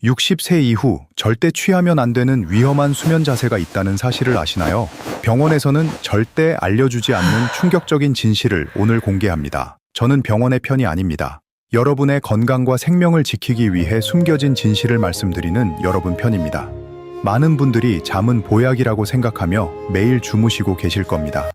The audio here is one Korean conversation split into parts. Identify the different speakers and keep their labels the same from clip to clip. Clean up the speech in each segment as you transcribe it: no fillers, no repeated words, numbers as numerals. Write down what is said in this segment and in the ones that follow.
Speaker 1: 60세 이후 절대 취하면 안 되는 위험한 수면 자세가 있다는 사실을 아시나요? 병원에서는 절대 알려주지 않는 충격적인 진실을 오늘 공개합니다. 저는 병원의 편이 아닙니다. 여러분의 건강과 생명을 지키기 위해 숨겨진 진실을 말씀드리는 여러분 편입니다. 많은 분들이 잠은 보약이라고 생각하며 매일 주무시고 계실 겁니다.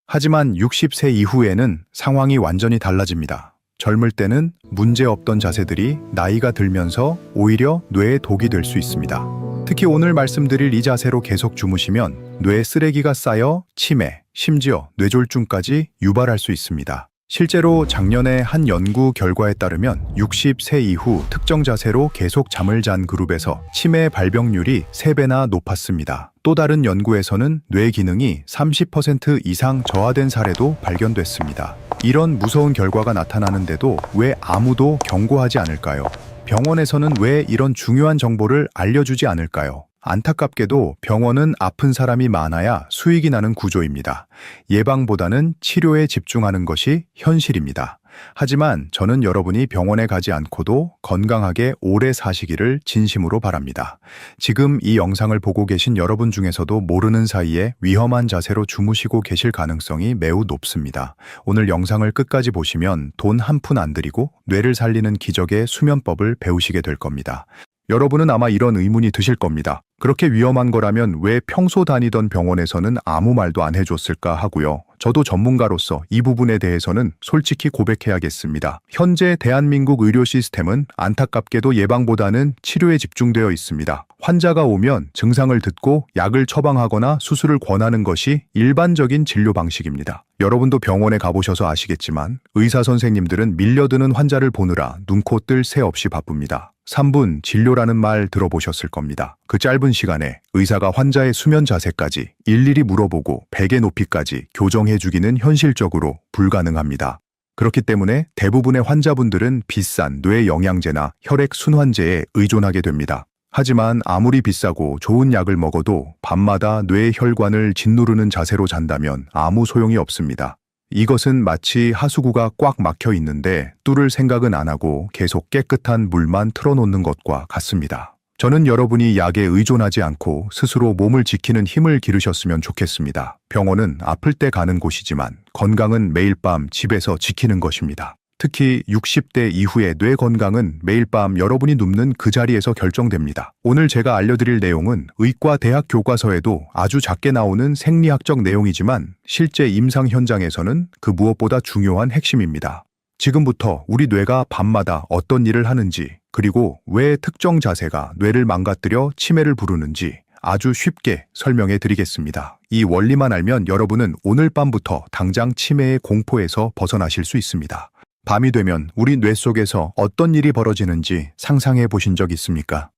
Speaker 1: 하지만 60세 이후에는 상황이 완전히 달라집니다. 젊을 때는 문제없던 자세들이 나이가 들면서 오히려 뇌에 독이 될 수 있습니다. 특히 오늘 말씀드릴 이 자세로 계속 주무시면 뇌에 쓰레기가 쌓여 치매, 심지어 뇌졸중까지 유발할 수 있습니다. 실제로 작년에 한 연구 결과에 따르면 60세 이후 특정 자세로 계속 잠을 잔 그룹에서 치매 발병률이 3배나 높았습니다. 또 다른 연구에서는 뇌 기능이 30% 이상 저하된 사례도 발견됐습니다. 이런 무서운 결과가 나타나는데도 왜 아무도 경고하지 않을까요? 병원에서는 왜 이런 중요한 정보를 알려주지 않을까요? 안타깝게도 병원은 아픈 사람이 많아야 수익이 나는 구조입니다. 예방보다는 치료에 집중하는 것이 현실입니다. 하지만 저는 여러분이 병원에 가지 않고도 건강하게 오래 사시기를 진심으로 바랍니다. 지금 이 영상을 보고 계신 여러분 중에서도 모르는 사이에 위험한 자세로 주무시고 계실 가능성이 매우 높습니다. 오늘 영상을 끝까지 보시면 돈 한 푼 안 들이고 뇌를 살리는 기적의 수면법을 배우시게 될 겁니다. 여러분은 아마 이런 의문이 드실 겁니다. 그렇게 위험한 거라면 왜 평소 다니던 병원에서는 아무 말도 안 해줬을까 하고요. 저도 전문가로서 이 부분에 대해서는 솔직히 고백해야겠습니다. 현재 대한민국 의료 시스템은 안타깝게도 예방보다는 치료에 집중되어 있습니다. 환자가 오면 증상을 듣고 약을 처방하거나 수술을 권하는 것이 일반적인 진료 방식입니다. 여러분도 병원에 가보셔서 아시겠지만 의사 선생님들은 밀려드는 환자를 보느라 눈코 뜰 새 없이 바쁩니다. 3분 진료라는 말 들어보셨을 겁니다. 그 짧은 시간에 의사가 환자의 수면 자세까지 일일이 물어보고 베개 높이까지 교정해주기는 현실적으로 불가능합니다. 그렇기 때문에 대부분의 환자분들은 비싼 뇌 영양제나 혈액 순환제에 의존하게 됩니다. 하지만 아무리 비싸고 좋은 약을 먹어도 밤마다 뇌 혈관을 짓누르는 자세로 잔다면 아무 소용이 없습니다. 이것은 마치 하수구가 꽉 막혀 있는데 뚫을 생각은 안 하고 계속 깨끗한 물만 틀어놓는 것과 같습니다. 저는 여러분이 약에 의존하지 않고 스스로 몸을 지키는 힘을 기르셨으면 좋겠습니다. 병원은 아플 때 가는 곳이지만 건강은 매일 밤 집에서 지키는 것입니다. 특히 60대 이후의 뇌 건강은 매일 밤 여러분이 눕는 그 자리에서 결정됩니다. 오늘 제가 알려드릴 내용은 의과 대학 교과서에도 아주 작게 나오는 생리학적 내용이지만 실제 임상 현장에서는 그 무엇보다 중요한 핵심입니다. 지금부터 우리 뇌가 밤마다 어떤 일을 하는지, 그리고 왜 특정 자세가 뇌를 망가뜨려 치매를 부르는지 아주 쉽게 설명해 드리겠습니다. 이 원리만 알면 여러분은 오늘 밤부터 당장 치매의 공포에서 벗어나실 수 있습니다. 밤이 되면 우리 뇌 속에서 어떤 일이 벌어지는지 상상해 보신 적 있습니까?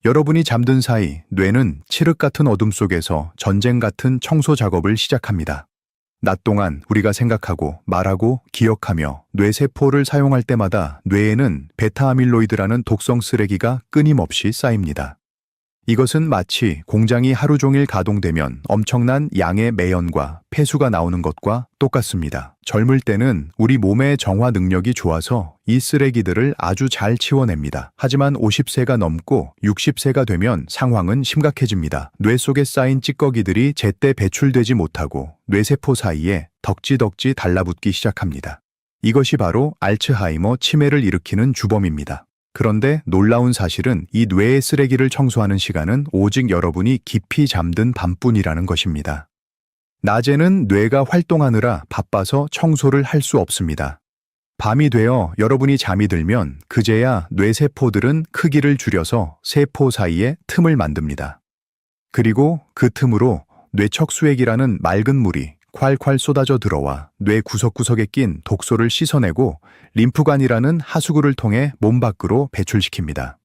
Speaker 1: 여러분이 잠든 사이 뇌는 칠흑 같은 어둠 속에서 전쟁 같은 청소 작업을 시작합니다. 낮 동안 우리가 생각하고 말하고 기억하며 뇌세포를 사용할 때마다 뇌에는 베타아밀로이드라는 독성 쓰레기가 끊임없이 쌓입니다. 이것은 마치 공장이 하루 종일 가동되면 엄청난 양의 매연과 폐수가 나오는 것과 똑같습니다. 젊을 때는 우리 몸의 정화 능력이 좋아서 이 쓰레기들을 아주 잘 치워냅니다. 하지만 50세가 넘고 60세가 되면 상황은 심각해집니다. 뇌 속에 쌓인 찌꺼기들이 제때 배출되지 못하고 뇌세포 사이에 덕지덕지 달라붙기 시작합니다. 이것이 바로 알츠하이머 치매를 일으키는 주범입니다. 그런데 놀라운 사실은 이 뇌의 쓰레기를 청소하는 시간은 오직 여러분이 깊이 잠든 밤뿐이라는 것입니다. 낮에는 뇌가 활동하느라 바빠서 청소를 할 수 없습니다. 밤이 되어 여러분이 잠이 들면 그제야 뇌세포들은 크기를 줄여서 세포 사이에 틈을 만듭니다. 그리고 그 틈으로 뇌척수액이라는 맑은 물이 콸콸 쏟아져 들어와 뇌 구석구석에 낀 독소를 씻어내고 림프관이라는 하수구를 통해 몸 밖으로 배출시킵니다.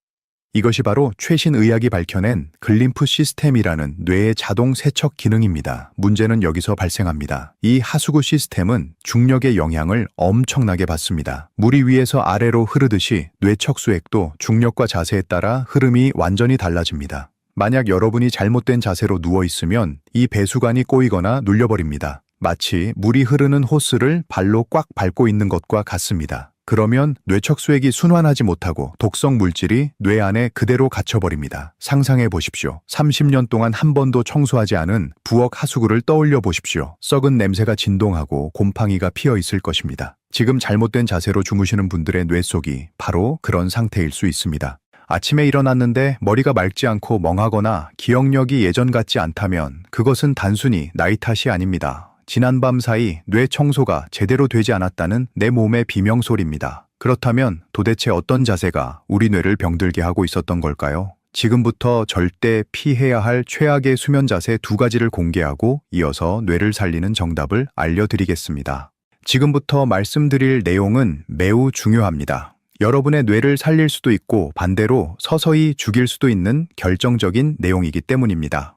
Speaker 1: 이것이 바로 최신 의학이 밝혀낸 글림프 시스템이라는 뇌의 자동 세척 기능입니다. 문제는 여기서 발생합니다. 이 하수구 시스템은 중력의 영향을 엄청나게 받습니다. 물이 위에서 아래로 흐르듯이 뇌척수액도 중력과 자세에 따라 흐름이 완전히 달라집니다. 만약 여러분이 잘못된 자세로 누워있으면 이 배수관이 꼬이거나 눌려버립니다. 마치 물이 흐르는 호스를 발로 꽉 밟고 있는 것과 같습니다. 그러면 뇌척수액이 순환하지 못하고 독성 물질이 뇌 안에 그대로 갇혀버립니다. 상상해 보십시오. 30년 동안 한 번도 청소하지 않은 부엌 하수구를 떠올려 보십시오. 썩은 냄새가 진동하고 곰팡이가 피어 있을 것입니다. 지금 잘못된 자세로 주무시는 분들의 뇌 속이 바로 그런 상태일 수 있습니다. 아침에 일어났는데 머리가 맑지 않고 멍하거나 기억력이 예전 같지 않다면 그것은 단순히 나이 탓이 아닙니다. 지난밤 사이 뇌 청소가 제대로 되지 않았다는 내 몸의 비명소리입니다. 그렇다면 도대체 어떤 자세가 우리 뇌를 병들게 하고 있었던 걸까요? 지금부터 절대 피해야 할 최악의 수면 자세 2가지를 공개하고 이어서 뇌를 살리는 정답을 알려드리겠습니다. 지금부터 말씀드릴 내용은 매우 중요합니다. 여러분의 뇌를 살릴 수도 있고 반대로 서서히 죽일 수도 있는 결정적인 내용이기 때문입니다.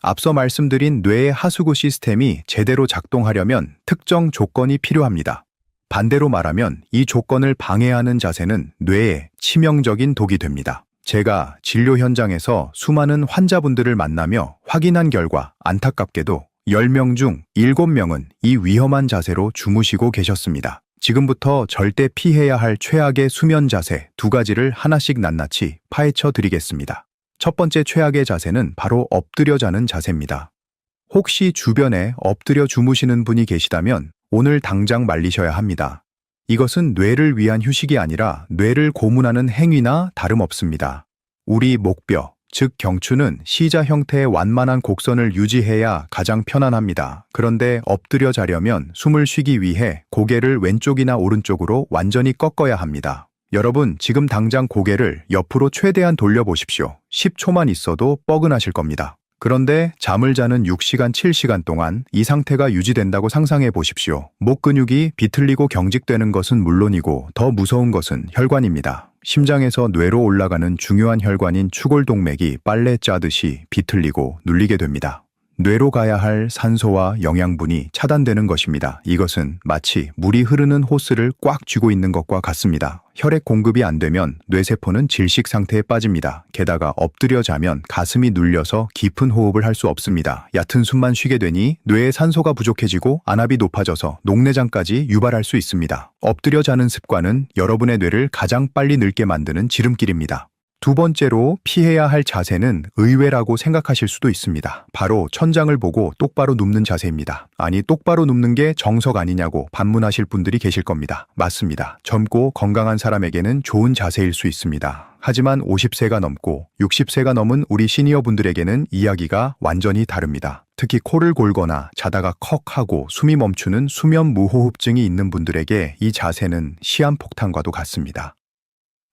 Speaker 1: 앞서 말씀드린 뇌의 하수구 시스템이 제대로 작동하려면 특정 조건이 필요합니다. 반대로 말하면 이 조건을 방해하는 자세는 뇌에 치명적인 독이 됩니다. 제가 진료 현장에서 수많은 환자분들을 만나며 확인한 결과 안타깝게도 10명 중 7명은 이 위험한 자세로 주무시고 계셨습니다. 지금부터 절대 피해야 할 최악의 수면 자세 2가지를 하나씩 낱낱이 파헤쳐 드리겠습니다. 첫 번째 최악의 자세는 바로 엎드려 자는 자세입니다. 혹시 주변에 엎드려 주무시는 분이 계시다면 오늘 당장 말리셔야 합니다. 이것은 뇌를 위한 휴식이 아니라 뇌를 고문하는 행위나 다름없습니다. 우리 목뼈, 즉 경추는 C자 형태의 완만한 곡선을 유지해야 가장 편안합니다. 그런데 엎드려 자려면 숨을 쉬기 위해 고개를 왼쪽이나 오른쪽으로 완전히 꺾어야 합니다. 여러분, 지금 당장 고개를 옆으로 최대한 돌려보십시오. 10초만 있어도 뻐근하실 겁니다. 그런데 잠을 자는 6시간, 7시간 동안 이 상태가 유지된다고 상상해 보십시오. 목 근육이 비틀리고 경직되는 것은 물론이고 더 무서운 것은 혈관입니다. 심장에서 뇌로 올라가는 중요한 혈관인 추골동맥이 빨래 짜듯이 비틀리고 눌리게 됩니다. 뇌로 가야 할 산소와 영양분이 차단되는 것입니다. 이것은 마치 물이 흐르는 호스를 꽉 쥐고 있는 것과 같습니다. 혈액 공급이 안 되면 뇌세포는 질식 상태에 빠집니다. 게다가 엎드려 자면 가슴이 눌려서 깊은 호흡을 할 수 없습니다. 얕은 숨만 쉬게 되니 뇌에 산소가 부족해지고 안압이 높아져서 녹내장까지 유발할 수 있습니다. 엎드려 자는 습관은 여러분의 뇌를 가장 빨리 늙게 만드는 지름길입니다. 2번째로 피해야 할 자세는 의외라고 생각하실 수도 있습니다. 바로 천장을 보고 똑바로 눕는 자세입니다. 아니, 똑바로 눕는 게 정석 아니냐고 반문하실 분들이 계실 겁니다. 맞습니다. 젊고 건강한 사람에게는 좋은 자세일 수 있습니다. 하지만 50세가 넘고 60세가 넘은 우리 시니어분들에게는 이야기가 완전히 다릅니다. 특히 코를 골거나 자다가 컥 하고 숨이 멈추는 수면 무호흡증이 있는 분들에게 이 자세는 시한폭탄과도 같습니다.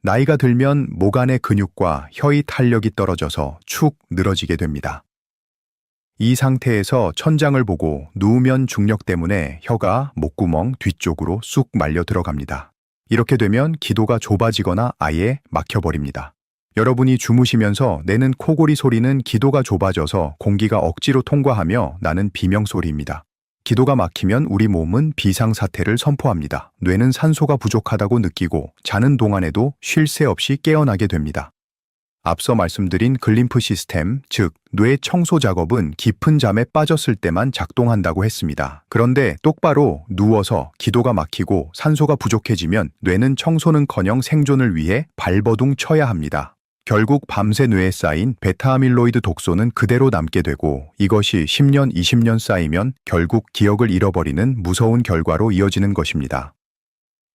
Speaker 1: 나이가 들면 목 안의 근육과 혀의 탄력이 떨어져서 축 늘어지게 됩니다. 이 상태에서 천장을 보고 누우면 중력 때문에 혀가 목구멍 뒤쪽으로 쑥 말려 들어갑니다. 이렇게 되면 기도가 좁아지거나 아예 막혀버립니다. 여러분이 주무시면서 내는 코골이 소리는 기도가 좁아져서 공기가 억지로 통과하며 나는 비명소리입니다. 기도가 막히면 우리 몸은 비상사태를 선포합니다. 뇌는 산소가 부족하다고 느끼고 자는 동안에도 쉴 새 없이 깨어나게 됩니다. 앞서 말씀드린 글림프 시스템, 즉 뇌 청소 작업은 깊은 잠에 빠졌을 때만 작동한다고 했습니다. 그런데 똑바로 누워서 기도가 막히고 산소가 부족해지면 뇌는 청소는커녕 생존을 위해 발버둥 쳐야 합니다. 결국 밤새 뇌에 쌓인 베타아밀로이드 독소는 그대로 남게 되고 이것이 10년, 20년 쌓이면 결국 기억을 잃어버리는 무서운 결과로 이어지는 것입니다.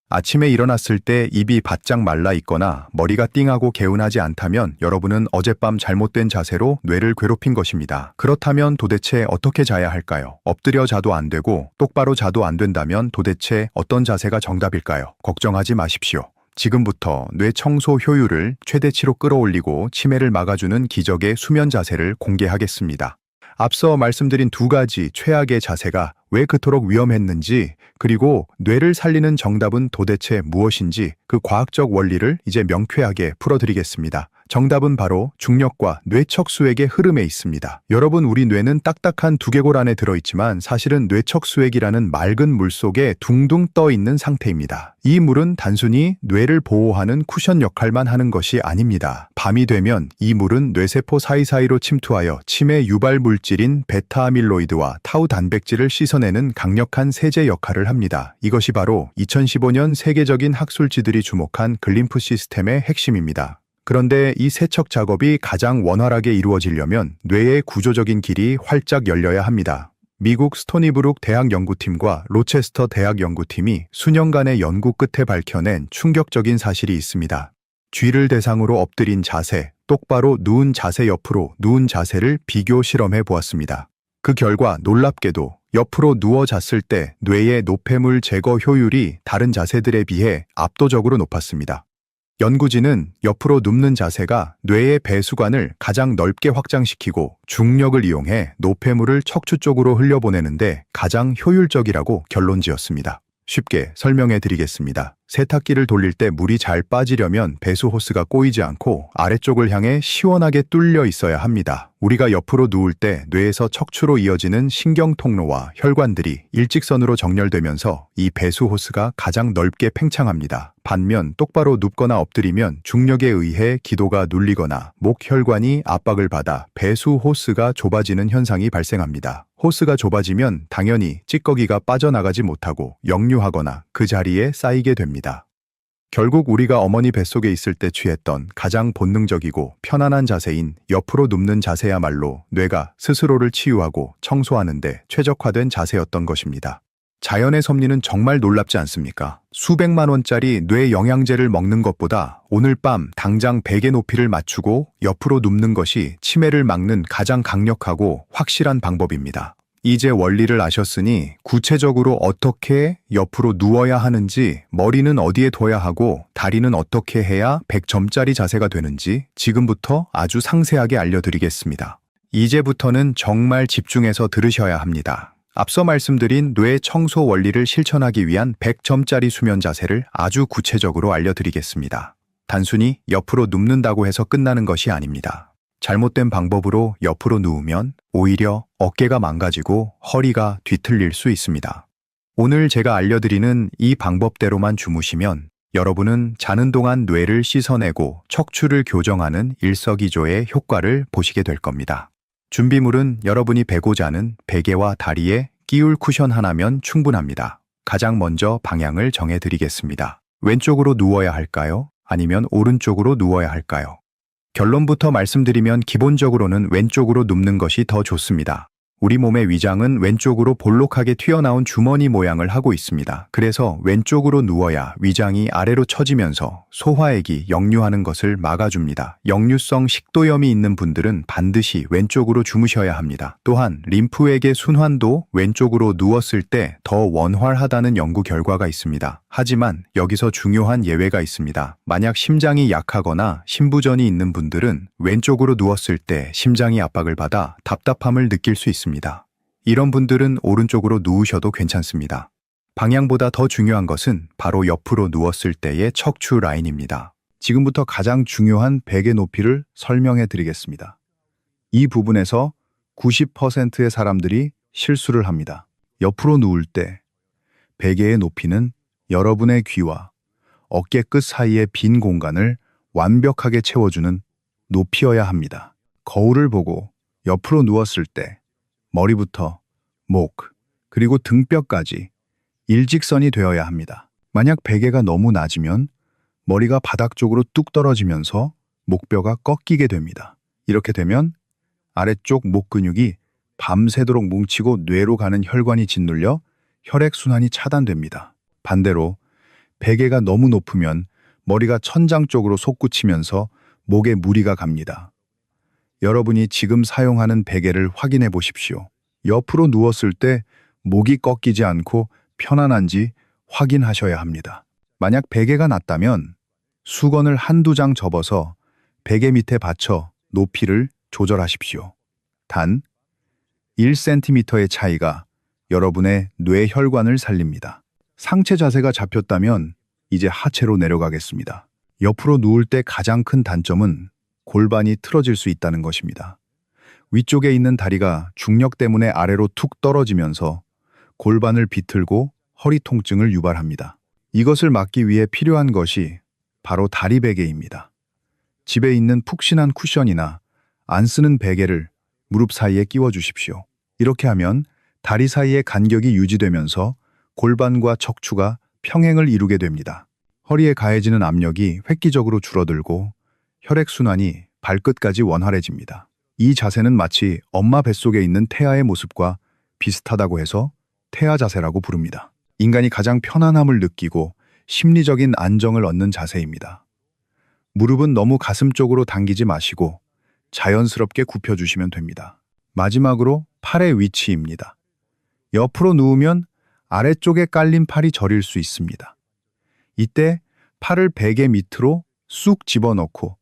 Speaker 1: 아침에 일어났을 때 입이 바짝 말라 있거나 머리가 띵하고 개운하지 않다면 여러분은 어젯밤 잘못된 자세로 뇌를 괴롭힌 것입니다. 그렇다면 도대체 어떻게 자야 할까요? 엎드려 자도 안 되고 똑바로 자도 안 된다면 도대체 어떤 자세가 정답일까요? 걱정하지 마십시오. 지금부터 뇌 청소 효율을 최대치로 끌어올리고 치매를 막아주는 기적의 수면 자세를 공개하겠습니다. 앞서 말씀드린 2가지 최악의 자세가 왜 그토록 위험했는지, 그리고 뇌를 살리는 정답은 도대체 무엇인지 그 과학적 원리를 이제 명쾌하게 풀어드리겠습니다. 정답은 바로 중력과 뇌척수액의 흐름에 있습니다. 여러분, 우리 뇌는 딱딱한 두개골 안에 들어있지만 사실은 뇌척수액이라는 맑은 물 속에 둥둥 떠 있는 상태입니다. 이 물은 단순히 뇌를 보호하는 쿠션 역할만 하는 것이 아닙니다. 밤이 되면 이 물은 뇌세포 사이사이로 침투하여 치매 유발 물질인 베타아밀로이드와 타우 단백질을 씻어내는 강력한 세제 역할을 합니다. 이것이 바로 2015년 세계적인 학술지들이 주목한 글림프 시스템의 핵심입니다. 그런데 이 세척 작업이 가장 원활하게 이루어지려면 뇌의 구조적인 길이 활짝 열려야 합니다. 미국 스토니브룩 대학 연구팀과 로체스터 대학 연구팀이 수년간의 연구 끝에 밝혀낸 충격적인 사실이 있습니다. 쥐를 대상으로 엎드린 자세, 똑바로 누운 자세 옆으로 누운 자세를 비교 실험해 보았습니다. 그 결과 놀랍게도 옆으로 누워 잤을 때 뇌의 노폐물 제거 효율이 다른 자세들에 비해 압도적으로 높았습니다. 연구진은 옆으로 눕는 자세가 뇌의 배수관을 가장 넓게 확장시키고 중력을 이용해 노폐물을 척추 쪽으로 흘려보내는데 가장 효율적이라고 결론지었습니다. 쉽게 설명해 드리겠습니다. 세탁기를 돌릴 때 물이 잘 빠지려면 배수 호스가 꼬이지 않고 아래쪽을 향해 시원하게 뚫려 있어야 합니다. 우리가 옆으로 누울 때 뇌에서 척추로 이어지는 신경 통로와 혈관들이 일직선으로 정렬되면서 이 배수 호스가 가장 넓게 팽창합니다. 반면 똑바로 눕거나 엎드리면 중력에 의해 기도가 눌리거나 목 혈관이 압박을 받아 배수 호스가 좁아지는 현상이 발생합니다. 호스가 좁아지면 당연히 찌꺼기가 빠져나가지 못하고 역류하거나 그 자리에 쌓이게 됩니다. 결국 우리가 어머니 뱃속에 있을 때 취했던 가장 본능적이고 편안한 자세인 옆으로 눕는 자세야말로 뇌가 스스로를 치유하고 청소하는 데 최적화된 자세였던 것입니다. 자연의 섭리는 정말 놀랍지 않습니까? 수백만 원짜리 뇌 영양제를 먹는 것보다 오늘 밤 당장 베개 높이를 맞추고 옆으로 눕는 것이 치매를 막는 가장 강력하고 확실한 방법입니다. 이제 원리를 아셨으니 구체적으로 어떻게 옆으로 누워야 하는지, 머리는 어디에 둬야 하고 다리는 어떻게 해야 100점짜리 자세가 되는지 지금부터 아주 상세하게 알려드리겠습니다. 이제부터는 정말 집중해서 들으셔야 합니다. 앞서 말씀드린 뇌 청소 원리를 실천하기 위한 100점짜리 수면 자세를 아주 구체적으로 알려드리겠습니다. 단순히 옆으로 눕는다고 해서 끝나는 것이 아닙니다. 잘못된 방법으로 옆으로 누우면 오히려 어깨가 망가지고 허리가 뒤틀릴 수 있습니다. 오늘 제가 알려드리는 이 방법대로만 주무시면 여러분은 자는 동안 뇌를 씻어내고 척추를 교정하는 일석이조의 효과를 보시게 될 겁니다. 준비물은 여러분이 베고 자는 베개와 다리에 끼울 쿠션 하나면 충분합니다. 가장 먼저 방향을 정해드리겠습니다. 왼쪽으로 누워야 할까요? 아니면 오른쪽으로 누워야 할까요? 결론부터 말씀드리면 기본적으로는 왼쪽으로 눕는 것이 더 좋습니다. 우리 몸의 위장은 왼쪽으로 볼록하게 튀어나온 주머니 모양을 하고 있습니다. 그래서 왼쪽으로 누워야 위장이 아래로 처지면서 소화액이 역류하는 것을 막아줍니다. 역류성 식도염이 있는 분들은 반드시 왼쪽으로 주무셔야 합니다. 또한 림프액의 순환도 왼쪽으로 누웠을 때 더 원활하다는 연구 결과가 있습니다. 하지만 여기서 중요한 예외가 있습니다. 만약 심장이 약하거나 심부전이 있는 분들은 왼쪽으로 누웠을 때 심장이 압박을 받아 답답함을 느낄 수 있습니다. 이런 분들은 오른쪽으로 누우셔도 괜찮습니다. 방향보다 더 중요한 것은 바로 옆으로 누웠을 때의 척추 라인입니다. 지금부터 가장 중요한 베개 높이를 설명해 드리겠습니다. 이 부분에서 90%의 사람들이 실수를 합니다. 옆으로 누울 때 베개의 높이는 여러분의 귀와 어깨 끝 사이의 빈 공간을 완벽하게 채워주는 높이여야 합니다. 거울을 보고 옆으로 누웠을 때 머리부터 목, 그리고 등뼈까지 일직선이 되어야 합니다. 만약 베개가 너무 낮으면 머리가 바닥 쪽으로 뚝 떨어지면서 목뼈가 꺾이게 됩니다. 이렇게 되면 아래쪽 목 근육이 밤새도록 뭉치고 뇌로 가는 혈관이 짓눌려 혈액순환이 차단됩니다. 반대로 베개가 너무 높으면 머리가 천장 쪽으로 솟구치면서 목에 무리가 갑니다. 여러분이 지금 사용하는 베개를 확인해 보십시오. 옆으로 누웠을 때 목이 꺾이지 않고 편안한지 확인하셔야 합니다. 만약 베개가 낮다면 수건을 한두 장 접어서 베개 밑에 받쳐 높이를 조절하십시오. 단 1cm의 차이가 여러분의 뇌 혈관을 살립니다. 상체 자세가 잡혔다면 이제 하체로 내려가겠습니다. 옆으로 누울 때 가장 큰 단점은 골반이 틀어질 수 있다는 것입니다. 위쪽에 있는 다리가 중력 때문에 아래로 툭 떨어지면서 골반을 비틀고 허리 통증을 유발합니다. 이것을 막기 위해 필요한 것이 바로 다리 베개입니다. 집에 있는 푹신한 쿠션이나 안 쓰는 베개를 무릎 사이에 끼워 주십시오. 이렇게 하면 다리 사이의 간격이 유지되면서 골반과 척추가 평행을 이루게 됩니다. 허리에 가해지는 압력이 획기적으로 줄어들고 혈액순환이 발끝까지 원활해집니다. 이 자세는 마치 엄마 뱃속에 있는 태아의 모습과 비슷하다고 해서 태아 자세라고 부릅니다. 인간이 가장 편안함을 느끼고 심리적인 안정을 얻는 자세입니다. 무릎은 너무 가슴 쪽으로 당기지 마시고 자연스럽게 굽혀주시면 됩니다. 마지막으로 팔의 위치입니다. 옆으로 누우면 아래쪽에 깔린 팔이 저릴 수 있습니다. 이때 팔을 베개 밑으로 쑥 집어넣고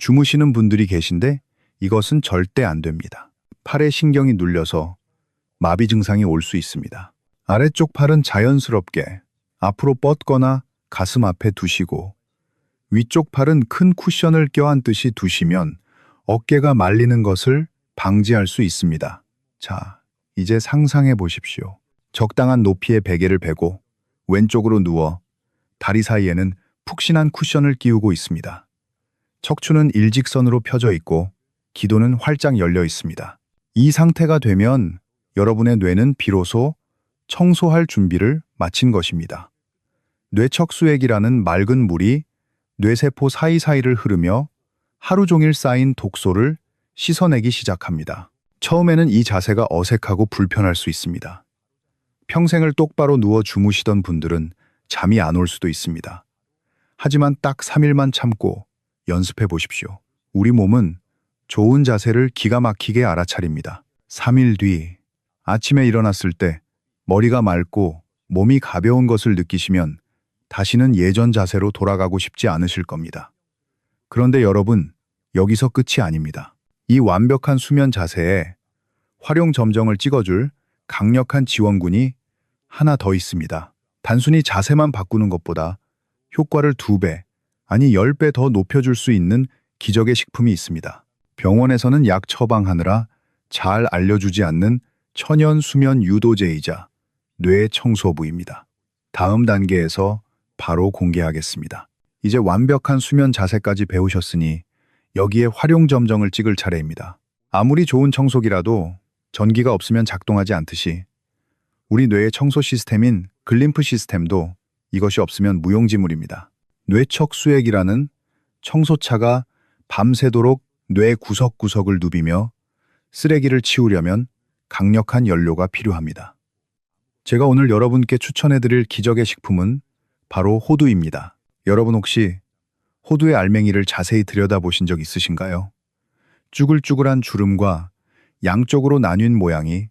Speaker 1: 주무시는 분들이 계신데 이것은 절대 안 됩니다. 팔에 신경이 눌려서 마비 증상이 올 수 있습니다. 아래쪽 팔은 자연스럽게 앞으로 뻗거나 가슴 앞에 두시고 위쪽 팔은 큰 쿠션을 껴안듯이 두시면 어깨가 말리는 것을 방지할 수 있습니다. 자, 이제 상상해 보십시오. 적당한 높이의 베개를 베고 왼쪽으로 누워 다리 사이에는 푹신한 쿠션을 끼우고 있습니다. 척추는 일직선으로 펴져 있고 기도는 활짝 열려 있습니다. 이 상태가 되면 여러분의 뇌는 비로소 청소할 준비를 마친 것입니다. 뇌척수액이라는 맑은 물이 뇌세포 사이사이를 흐르며 하루 종일 쌓인 독소를 씻어내기 시작합니다. 처음에는 이 자세가 어색하고 불편할 수 있습니다. 평생을 똑바로 누워 주무시던 분들은 잠이 안 올 수도 있습니다. 하지만 딱 3일만 참고 연습해 보십시오. 우리 몸은 좋은 자세를 기가 막히게 알아차립니다. 3일 뒤 아침에 일어났을 때 머리가 맑고 몸이 가벼운 것을 느끼시면 다시는 예전 자세로 돌아가고 싶지 않으실 겁니다. 그런데 여러분, 여기서 끝이 아닙니다. 이 완벽한 수면 자세에 활용 점정을 찍어줄 강력한 지원군이 하나 더 있습니다. 단순히 자세만 바꾸는 것보다 효과를 2배, 아니 10배 더 높여줄 수 있는 기적의 식품이 있습니다. 병원에서는 약 처방하느라 잘 알려주지 않는 천연 수면 유도제이자 뇌 청소부입니다. 다음 단계에서 바로 공개하겠습니다. 이제 완벽한 수면 자세까지 배우셨으니 여기에 활용 점정을 찍을 차례입니다. 아무리 좋은 청소기라도 전기가 없으면 작동하지 않듯이 우리 뇌의 청소 시스템인 글림프 시스템도 이것이 없으면 무용지물입니다. 뇌척수액이라는 청소차가 밤새도록 뇌 구석구석을 누비며 쓰레기를 치우려면 강력한 연료가 필요합니다. 제가 오늘 여러분께 추천해드릴 기적의 식품은 바로 호두입니다. 여러분 혹시 호두의 알맹이를 자세히 들여다보신 적 있으신가요? 쭈글쭈글한 주름과 양쪽으로 나뉜 모양이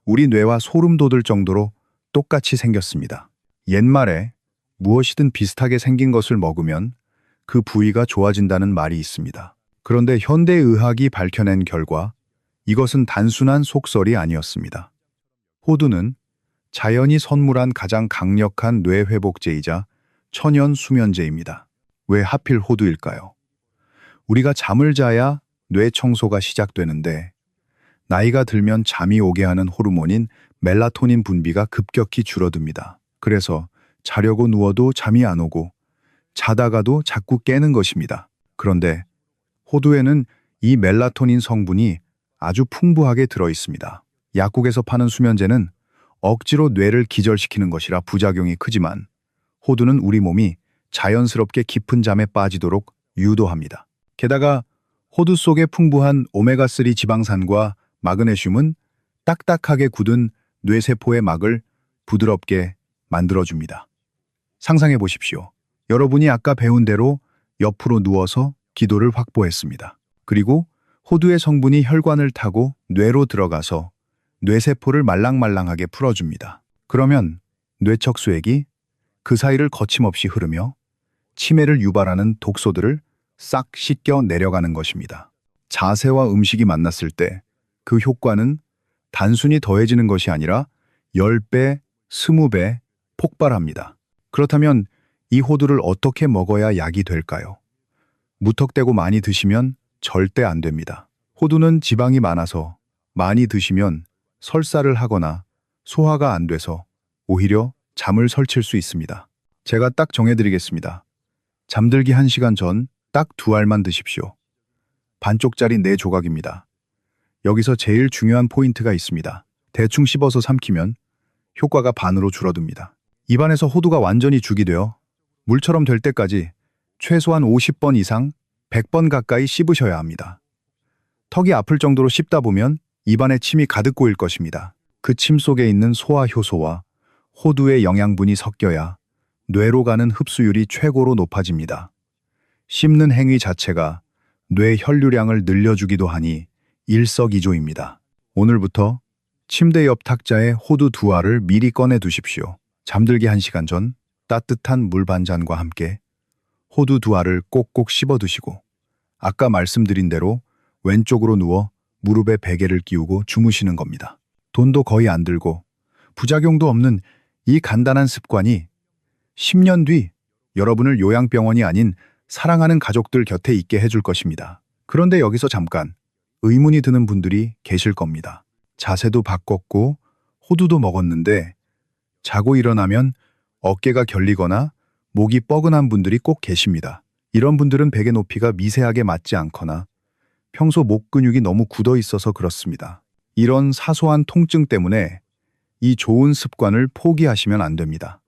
Speaker 1: 우리 뇌와 소름 돋을 정도로 똑같이 생겼습니다. 옛말에 무엇이든 비슷하게 생긴 것을 먹으면 그 부위가 좋아진다는 말이 있습니다. 그런데 현대의학이 밝혀낸 결과 이것은 단순한 속설이 아니었습니다. 호두는 자연이 선물한 가장 강력한 뇌회복제이자 천연 수면제입니다. 왜 하필 호두일까요? 우리가 잠을 자야 뇌 청소가 시작되는데 나이가 들면 잠이 오게 하는 호르몬인 멜라토닌 분비가 급격히 줄어듭니다. 그래서 자려고 누워도 잠이 안 오고 자다가도 자꾸 깨는 것입니다. 그런데 호두에는 이 멜라토닌 성분이 아주 풍부하게 들어 있습니다. 약국에서 파는 수면제는 억지로 뇌를 기절시키는 것이라 부작용이 크지만 호두는 우리 몸이 자연스럽게 깊은 잠에 빠지도록 유도합니다. 게다가 호두 속에 풍부한 오메가3 지방산과 마그네슘은 딱딱하게 굳은 뇌세포의 막을 부드럽게 만들어줍니다. 상상해 보십시오. 여러분이 아까 배운 대로 옆으로 누워서 기도를 확보했습니다. 그리고 호두의 성분이 혈관을 타고 뇌로 들어가서 뇌세포를 말랑말랑하게 풀어줍니다. 그러면 뇌척수액이 그 사이를 거침없이 흐르며 치매를 유발하는 독소들을 싹 씻겨 내려가는 것입니다. 자세와 음식이 만났을 때 그 효과는 단순히 더해지는 것이 아니라 10배, 20배 폭발합니다. 그렇다면 이 호두를 어떻게 먹어야 약이 될까요? 무턱대고 많이 드시면 절대 안 됩니다. 호두는 지방이 많아서 많이 드시면 설사를 하거나 소화가 안 돼서 오히려 잠을 설칠 수 있습니다. 제가 딱 정해드리겠습니다. 잠들기 1시간 전 딱 2알만 드십시오. 반쪽짜리 4조각입니다. 여기서 제일 중요한 포인트가 있습니다. 대충 씹어서 삼키면 효과가 반으로 줄어듭니다. 입안에서 호두가 완전히 죽이 되어 물처럼 될 때까지 최소한 50번 이상 100번 가까이 씹으셔야 합니다. 턱이 아플 정도로 씹다 보면 입안에 침이 가득 고일 것입니다. 그 침 속에 있는 소화 효소와 호두의 영양분이 섞여야 뇌로 가는 흡수율이 최고로 높아집니다. 씹는 행위 자체가 뇌 혈류량을 늘려주기도 하니 일석이조입니다. 오늘부터 침대 옆 탁자에 호두 2알을 미리 꺼내 두십시오. 잠들기 1시간 전 따뜻한 물 반잔과 함께 호두 2알을 꼭꼭 씹어 드시고 아까 말씀드린 대로 왼쪽으로 누워 무릎에 베개를 끼우고 주무시는 겁니다. 돈도 거의 안 들고 부작용도 없는 이 간단한 습관이 10년 뒤 여러분을 요양병원이 아닌 사랑하는 가족들 곁에 있게 해줄 것입니다. 그런데 여기서 잠깐 의문이 드는 분들이 계실 겁니다. 자세도 바꿨고 호두도 먹었는데 자고 일어나면 어깨가 결리거나 목이 뻐근한 분들이 꼭 계십니다. 이런 분들은 베개 높이가 미세하게 맞지 않거나 평소 목 근육이 너무 굳어 있어서 그렇습니다. 이런 사소한 통증 때문에 이 좋은 습관을 포기하시면 안 됩니다.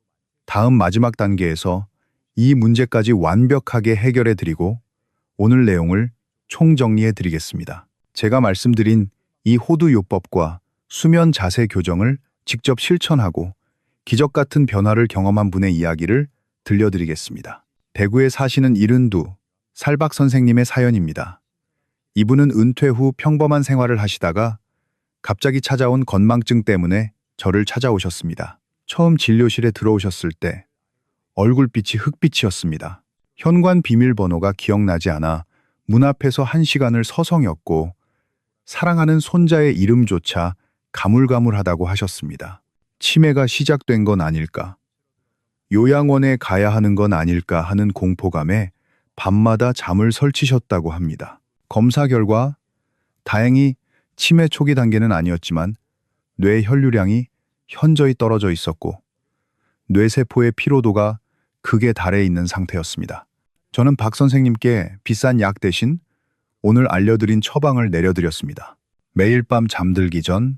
Speaker 1: 다음 마지막 단계에서 이 문제까지 완벽하게 해결해 드리고 오늘 내용을 총정리해 드리겠습니다. 제가 말씀드린 이 호두 요법과 수면 자세 교정을 직접 실천하고 기적 같은 변화를 경험한 분의 이야기를 들려드리겠습니다. 대구에 사시는 이른두 살박 선생님의 사연입니다. 이분은 은퇴 후 평범한 생활을 하시다가 갑자기 찾아온 건망증 때문에 저를 찾아오셨습니다. 처음 진료실에 들어오셨을 때 얼굴빛이 흑빛이었습니다. 현관 비밀번호가 기억나지 않아 문 앞에서 1시간을 서성였고 사랑하는 손자의 이름조차 가물가물하다고 하셨습니다. 치매가 시작된 건 아닐까? 요양원에 가야 하는 건 아닐까 하는 공포감에 밤마다 잠을 설치셨다고 합니다. 검사 결과 다행히 치매 초기 단계는 아니었지만 뇌 혈류량이 현저히 떨어져 있었고 뇌세포의 피로도가 극에 달해 있는 상태였습니다. 저는 박 선생님께 비싼 약 대신 오늘 알려드린 처방을 내려드렸습니다. 매일 밤 잠들기 전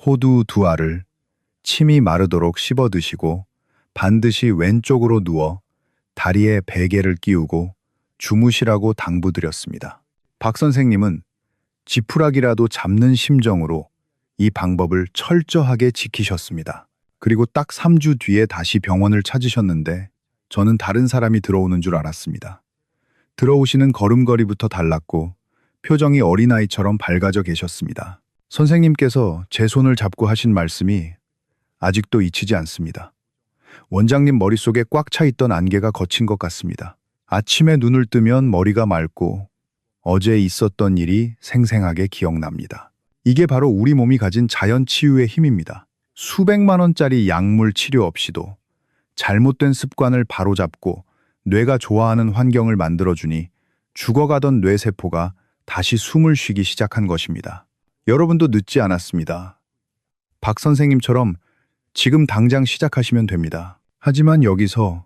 Speaker 1: 호두 2알을 침이 마르도록 씹어 드시고 반드시 왼쪽으로 누워 다리에 베개를 끼우고 주무시라고 당부드렸습니다. 박 선생님은 지푸라기라도 잡는 심정으로 이 방법을 철저하게 지키셨습니다. 그리고 딱 3주 뒤에 다시 병원을 찾으셨는데 저는 다른 사람이 들어오는 줄 알았습니다. 들어오시는 걸음걸이부터 달랐고 표정이 어린아이처럼 밝아져 계셨습니다. 선생님께서 제 손을 잡고 하신 말씀이 아직도 잊히지 않습니다. 원장님 머릿속에 꽉 차 있던 안개가 걷힌 것 같습니다. 아침에 눈을 뜨면 머리가 맑고 어제 있었던 일이 생생하게 기억납니다. 이게 바로 우리 몸이 가진 자연 치유의 힘입니다. 수백만 원짜리 약물 치료 없이도 잘못된 습관을 바로잡고 뇌가 좋아하는 환경을 만들어주니 죽어가던 뇌세포가 다시 숨을 쉬기 시작한 것입니다. 여러분도 늦지 않았습니다. 박 선생님처럼 지금 당장 시작하시면 됩니다. 하지만 여기서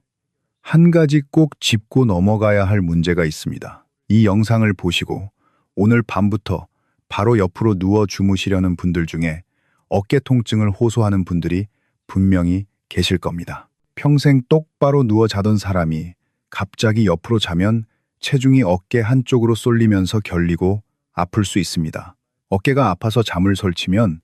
Speaker 1: 한 가지 꼭 짚고 넘어가야 할 문제가 있습니다. 이 영상을 보시고 오늘 밤부터 바로 옆으로 누워 주무시려는 분들 중에 어깨 통증을 호소하는 분들이 분명히 계실 겁니다. 평생 똑바로 누워 자던 사람이 갑자기 옆으로 자면 체중이 어깨 한쪽으로 쏠리면서 결리고 아플 수 있습니다. 어깨가 아파서 잠을 설치면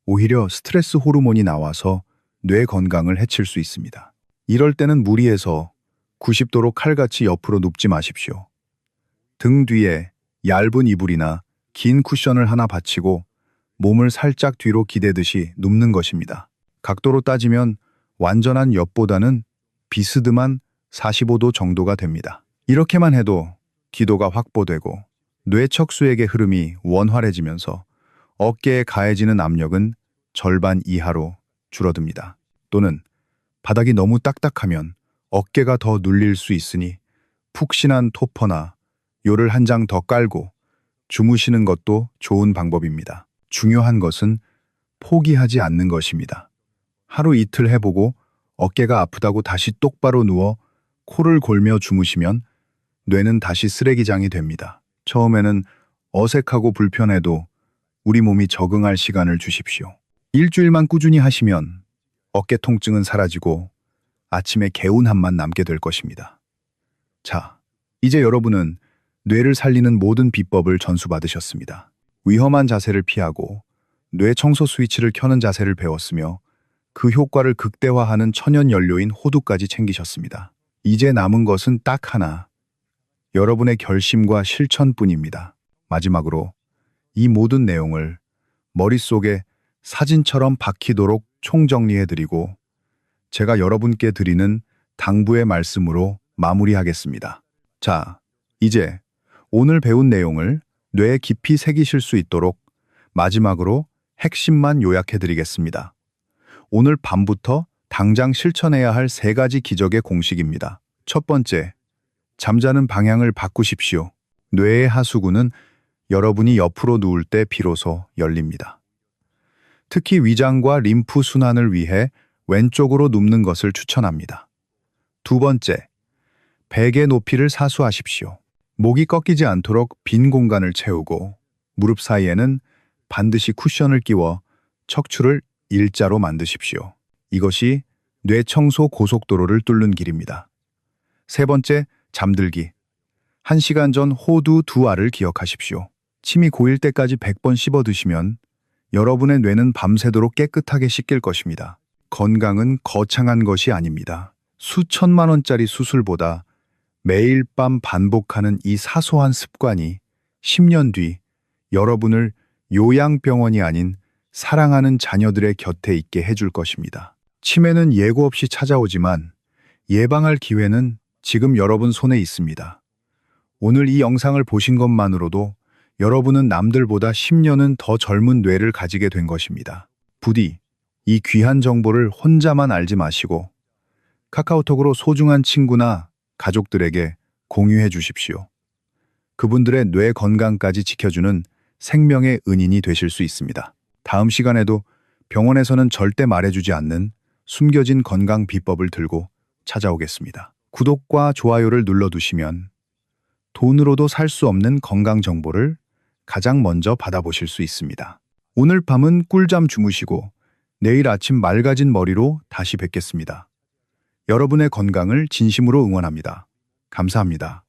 Speaker 1: 오히려 스트레스 호르몬이 나와서 뇌 건강을 해칠 수 있습니다. 이럴 때는 무리해서 90도로 칼같이 옆으로 눕지 마십시오. 등 뒤에 얇은 이불이나 긴 쿠션을 하나 받치고 몸을 살짝 뒤로 기대듯이 눕는 것입니다. 각도로 따지면 완전한 옆보다는 비스듬한 45도 정도가 됩니다. 이렇게만 해도 기도가 확보되고 뇌척수액의 흐름이 원활해지면서 어깨에 가해지는 압력은 절반 이하로 줄어듭니다. 또는 바닥이 너무 딱딱하면 어깨가 더 눌릴 수 있으니 푹신한 토퍼나 요를 한 장 더 깔고 주무시는 것도 좋은 방법입니다. 중요한 것은 포기하지 않는 것입니다. 하루 이틀 해보고 어깨가 아프다고 다시 똑바로 누워 코를 골며 주무시면 뇌는 다시 쓰레기장이 됩니다. 처음에는 어색하고 불편해도 우리 몸이 적응할 시간을 주십시오. 일주일만 꾸준히 하시면 어깨 통증은 사라지고 아침에 개운함만 남게 될 것입니다. 자, 이제 여러분은 뇌를 살리는 모든 비법을 전수받으셨습니다. 위험한 자세를 피하고 뇌 청소 스위치를 켜는 자세를 배웠으며 그 효과를 극대화하는 천연 연료인 호두까지 챙기셨습니다. 이제 남은 것은 딱 하나, 여러분의 결심과 실천뿐입니다. 마지막으로 이 모든 내용을 머릿속에 사진처럼 박히도록 총정리해드리고 제가 여러분께 드리는 당부의 말씀으로 마무리하겠습니다. 자, 이제 오늘 배운 내용을 뇌에 깊이 새기실 수 있도록 마지막으로 핵심만 요약해드리겠습니다. 오늘 밤부터 당장 실천해야 할 3가지 기적의 공식입니다. 첫 번째, 잠자는 방향을 바꾸십시오. 뇌의 하수구는 여러분이 옆으로 누울 때 비로소 열립니다. 특히 위장과 림프 순환을 위해 왼쪽으로 눕는 것을 추천합니다. 두 번째, 베개 높이를 사수하십시오. 목이 꺾이지 않도록 빈 공간을 채우고 무릎 사이에는 반드시 쿠션을 끼워 척추를 일자로 만드십시오. 이것이 뇌 청소 고속도로를 뚫는 길입니다. 세 번째, 잠들기. 1시간 전 호두 2알을 기억하십시오. 침이 고일 때까지 100번 씹어 드시면 여러분의 뇌는 밤새도록 깨끗하게 씻길 것입니다. 건강은 거창한 것이 아닙니다. 수천만 원짜리 수술보다 매일 밤 반복하는 이 사소한 습관이 10년 뒤 여러분을 요양병원이 아닌 사랑하는 자녀들의 곁에 있게 해줄 것입니다. 치매는 예고 없이 찾아오지만 예방할 기회는 지금 여러분 손에 있습니다. 오늘 이 영상을 보신 것만으로도 여러분은 남들보다 10년은 더 젊은 뇌를 가지게 된 것입니다. 부디 이 귀한 정보를 혼자만 알지 마시고 카카오톡으로 소중한 친구나 가족들에게 공유해 주십시오. 그분들의 뇌 건강까지 지켜주는 생명의 은인이 되실 수 있습니다. 다음 시간에도 병원에서는 절대 말해주지 않는 숨겨진 건강 비법을 들고 찾아오겠습니다. 구독과 좋아요를 눌러두시면 돈으로도 살 수 없는 건강 정보를 가장 먼저 받아보실 수 있습니다. 오늘 밤은 꿀잠 주무시고 내일 아침 맑아진 머리로 다시 뵙겠습니다. 여러분의 건강을 진심으로 응원합니다. 감사합니다.